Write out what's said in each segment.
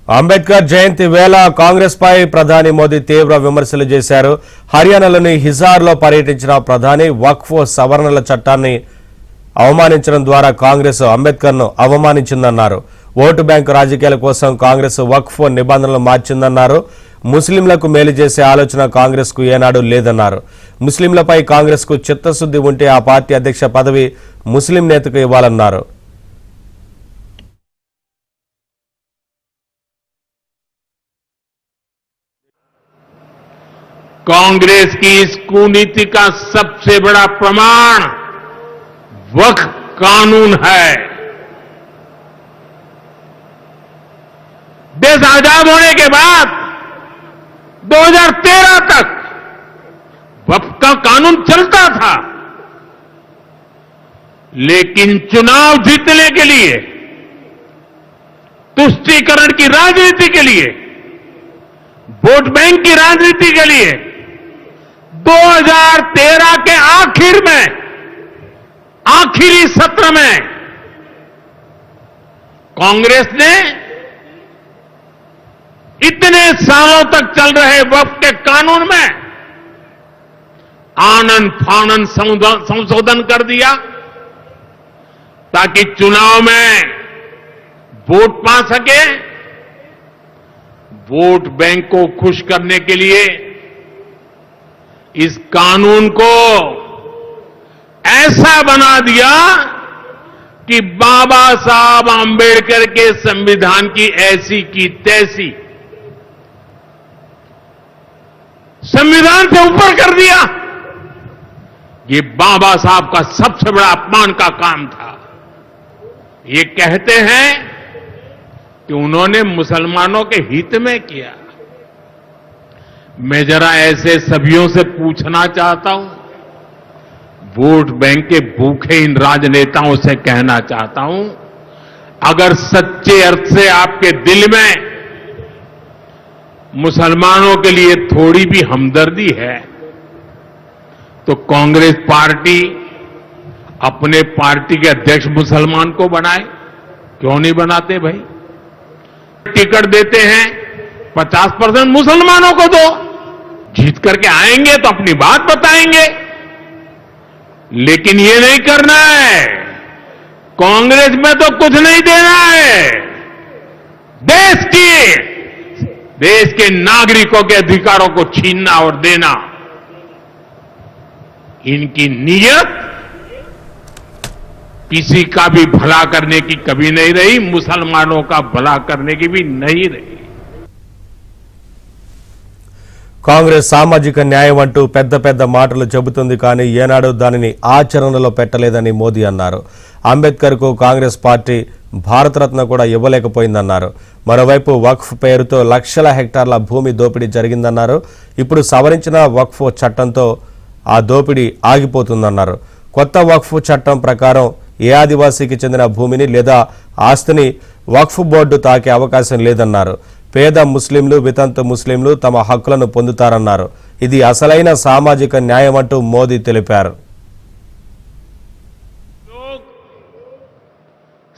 అంబేద్కర్ జయంతి వేళ కాంగ్రెస్ పై ప్రధాని మోదీ తీవ్ర విమర్శలు చేశారు. హర్యానాలోని హిసార్లో పర్యటించిన ప్రధాని వక్ఫ్ సవరణల చట్టాన్ని అవమానించడం ద్వారా కాంగ్రెస్ అంబేద్కర్ను అవమానించిందన్నారు. ఓటు బ్యాంకు రాజకీయాల కోసం కాంగ్రెస్ వక్ఫ్ నిబంధనలు మార్చిందన్నారు. ముస్లింలకు మేలు చేసే ఆలోచన కాంగ్రెస్ కు ఏనాడు లేదన్నారు. ముస్లింలపై కాంగ్రెస్ కు చిత్తశుద్ధి ఉంటే ఆ పార్టీ అధ్యక్ష పదవి ముస్లిం నేతకు ఇవ్వాలన్నారు. कांग्रेस की इस कूनीति का सबसे बड़ा प्रमाण वक्फ कानून है। देश आजाद होने के बाद 2013 तक वक्फ का कानून चलता था, लेकिन चुनाव जीतने के लिए, तुष्टीकरण की राजनीति के लिए, वोट बैंक की राजनीति के लिए 2013 के आखिर में, आखिरी सत्र में कांग्रेस ने इतने सालों तक चल रहे वक्फ के कानून में आनन फानन संशोधन कर दिया ताकि चुनाव में वोट पा सके। वोट बैंक को खुश करने के लिए इस कानून को ऐसा बना दिया कि बाबा साहब आंबेडकर के संविधान की ऐसी की तैसी, संविधान से ऊपर कर दिया। ये बाबा साहब का सबसे बड़ा अपमान का काम था। ये कहते हैं कि उन्होंने मुसलमानों के हित में किया। मैं जरा ऐसे सभियों से पूछना चाहता हूं, वोट बैंक के भूखे इन राजनेताओं से कहना चाहता हूं, अगर सच्चे अर्थ से आपके दिल में मुसलमानों के लिए थोड़ी भी हमदर्दी है तो कांग्रेस पार्टी अपने पार्टी के अध्यक्ष मुसलमान को बनाए। क्यों नहीं बनाते भाई? टिकट देते हैं 50% मुसलमानों को दो, जीत करके आएंगे तो अपनी बात बताएंगे, लेकिन ये नहीं करना है। कांग्रेस में तो कुछ नहीं देना है। देश के नागरिकों के अधिकारों को छीनना और देना, इनकी नीयत किसी का भी भला करने की कभी नहीं रही, मुसलमानों का भला करने की भी नहीं रही। కాంగ్రెస్ సామాజిక న్యాయం అంటూ పెద్ద పెద్ద మాటలు చెబుతుంది కానీ ఏనాడు దానిని ఆచరణలో పెట్టలేదని మోదీ అన్నారు. అంబేద్కర్కు కాంగ్రెస్ పార్టీ భారతరత్న కూడా ఇవ్వలేకపోయిందన్నారు. మరోవైపు వక్ఫ్ పేరుతో లక్షల హెక్టార్ల భూమి దోపిడీ జరిగిందన్నారు. ఇప్పుడు సవరించిన వక్ఫ్ చట్టంతో ఆ దోపిడీ ఆగిపోతుందన్నారు. కొత్త వక్ఫ్ చట్టం ప్రకారం ఏ ఆదివాసీకి చెందిన భూమిని లేదా ఆస్తిని వక్ఫ్ బోర్డు తాకే అవకాశం లేదన్నారు. పేద ముస్లింలు, వితంతు ముస్లింలు తమ హక్కులను పొందుతారన్నారు. ఇది అసలైన సామాజిక న్యాయం అంటూ మోదీ తెలిపారు.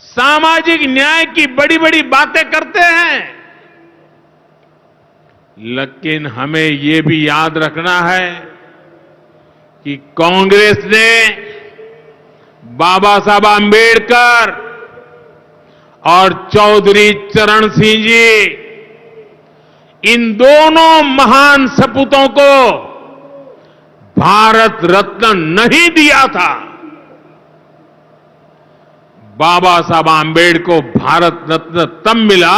सामाजिक न्याय की बड़ी बड़ी बातें करते हैं, लेकिन हमें ये भी याद रखना है कि कांग्रेस ने बाबा साहब आंबेडकर और चौधरी चरण सिंह जी, इन दोनों महान सपूतों को भारत रत्न नहीं दिया था। बाबा साहब आंबेडकर को भारत रत्न तब मिला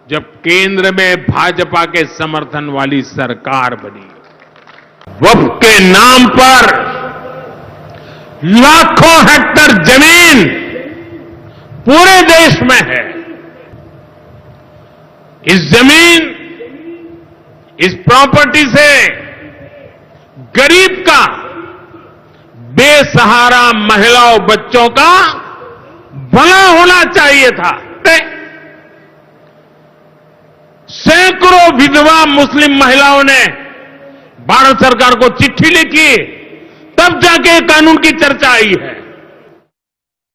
जब केंद्र में भाजपा के समर्थन वाली सरकार बनी। वक्फ के नाम पर लाखों हेक्टेयर जमीन पूरे देश में है। इस जमीन, इस प्रॉपर्टी से गरीब का, बेसहारा महिलाओं बच्चों का भला होना चाहिए था। सैकड़ों विधवा मुस्लिम महिलाओं ने भारत सरकार को चिट्ठी लिखी, तब जाके कानून की चर्चा आई है।